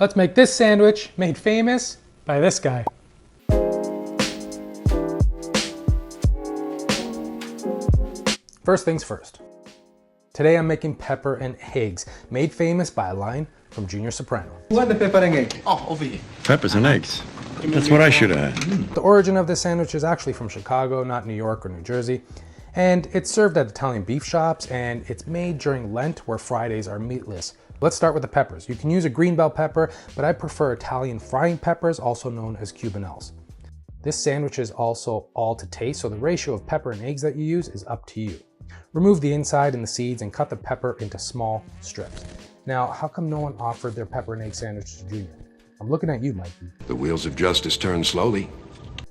Let's make this sandwich made famous by this guy. First things first. Today I'm making pepper and eggs, made famous by a line from Junior Soprano. You want the pepper and egg? Oh, over here. Peppers and eggs. That's what I should have had. The origin of this sandwich is actually from Chicago, not New York or New Jersey. And it's served at Italian beef shops, and it's made during Lent, where Fridays are meatless. Let's start with the peppers. You can use a green bell pepper, but I prefer Italian frying peppers, also known as cubanelles. This sandwich is also all to taste, so the ratio of pepper and eggs that you use is up to you. Remove the inside and the seeds and cut the pepper into small strips. Now, how come no one offered their pepper and egg sandwich to Junior? I'm looking at you, Mikey. The wheels of justice turn slowly.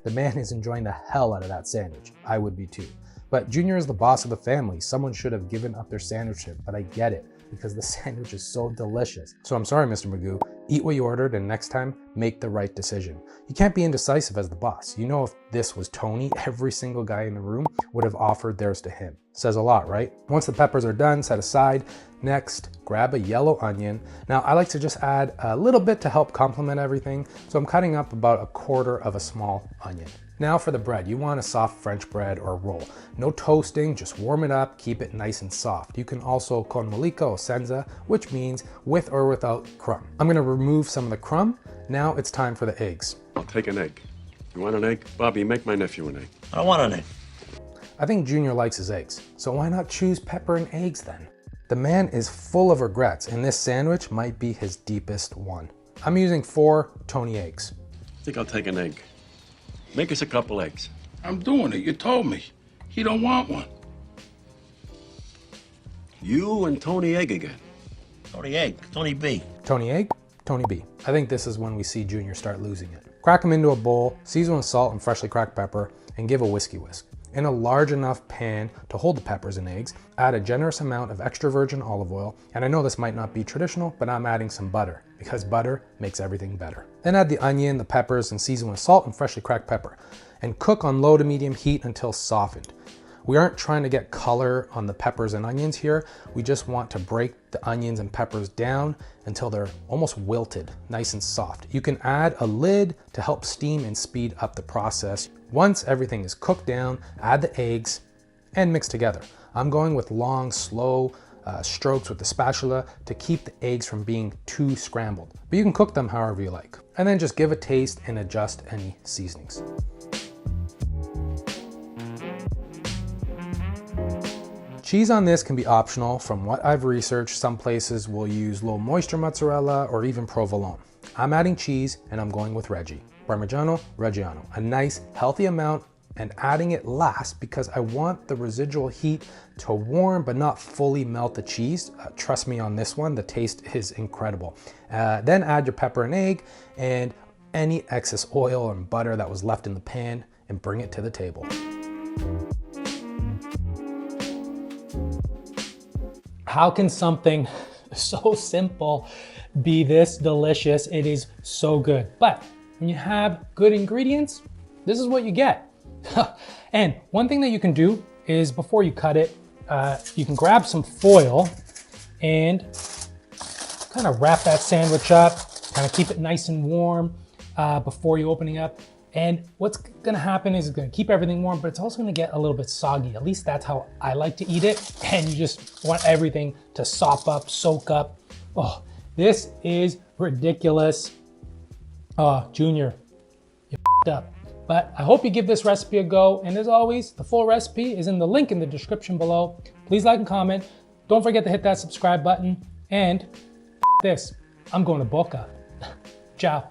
The man is enjoying the hell out of that sandwich. I would be too. But Junior is the boss of the family. Someone should have given up their sandwich tip, but I get it because the sandwich is so delicious. So I'm sorry, Mr. Magoo. Eat what you ordered, and next time, make the right decision. You can't be indecisive as the boss. You know, if this was Tony, every single guy in the room would have offered theirs to him. Says a lot, right? Once the peppers are done, set aside. Next, grab a yellow onion. Now, I like to just add a little bit to help complement everything, so I'm cutting up about 1/4 of a small onion. Now for the bread, you want a soft French bread or roll. No toasting, just warm it up, keep it nice and soft. You can also con mollica o senza, which means with or without crumb. I'm gonna remove some of the crumb. Now it's time for the eggs. I'll take an egg. You want an egg? Bobby, make my nephew an egg. I don't want an egg. I think Junior likes his eggs, so why not choose pepper and eggs then? The man is full of regrets, and this sandwich might be his deepest one. I'm using 4 Tony eggs. I think I'll take an egg. Make us a couple eggs. I'm doing it. You told me. He don't want one. You and Tony Egg again. Tony Egg. Tony B. Tony egg, Tony B. I think this is when we see Junior start losing it. Crack them into a bowl, season with salt and freshly cracked pepper, and give a whiskey whisk. In a large enough pan to hold the peppers and eggs, add a generous amount of extra virgin olive oil, and I know this might not be traditional, but I'm adding some butter, because butter makes everything better. Then add the onion, the peppers, and season with salt and freshly cracked pepper, and cook on low to medium heat until softened. We aren't trying to get color on the peppers and onions here. We just want to break the onions and peppers down until they're almost wilted, nice and soft. You can add a lid to help steam and speed up the process. Once everything is cooked down, add the eggs and mix together. I'm going with long, slow strokes with the spatula to keep the eggs from being too scrambled. But you can cook them however you like. And then just give a taste and adjust any seasonings. Cheese on this can be optional. From what I've researched, some places will use low moisture mozzarella or even provolone. I'm adding cheese and I'm going with Reggie. Parmigiano Reggiano, a nice healthy amount, and adding it last because I want the residual heat to warm but not fully melt the cheese. Trust me on this one, the taste is incredible. Then add your pepper and egg and any excess oil and butter that was left in the pan and bring it to the table. How can something so simple be this delicious? It is so good. But when you have good ingredients, this is what you get. And one thing that you can do is before you cut it, you can grab some foil and kind of wrap that sandwich up, kind of keep it nice and warm before you opening up. And what's gonna happen is it's gonna keep everything warm, but it's also gonna get a little bit soggy. At least that's how I like to eat it. And you just want everything to sop up, soak up. Oh, this is ridiculous. Oh, Junior, you f***ed up. But I hope you give this recipe a go. And as always, the full recipe is in the link in the description below. Please like and comment. Don't forget to hit that subscribe button. And this, I'm going to Boca. Ciao.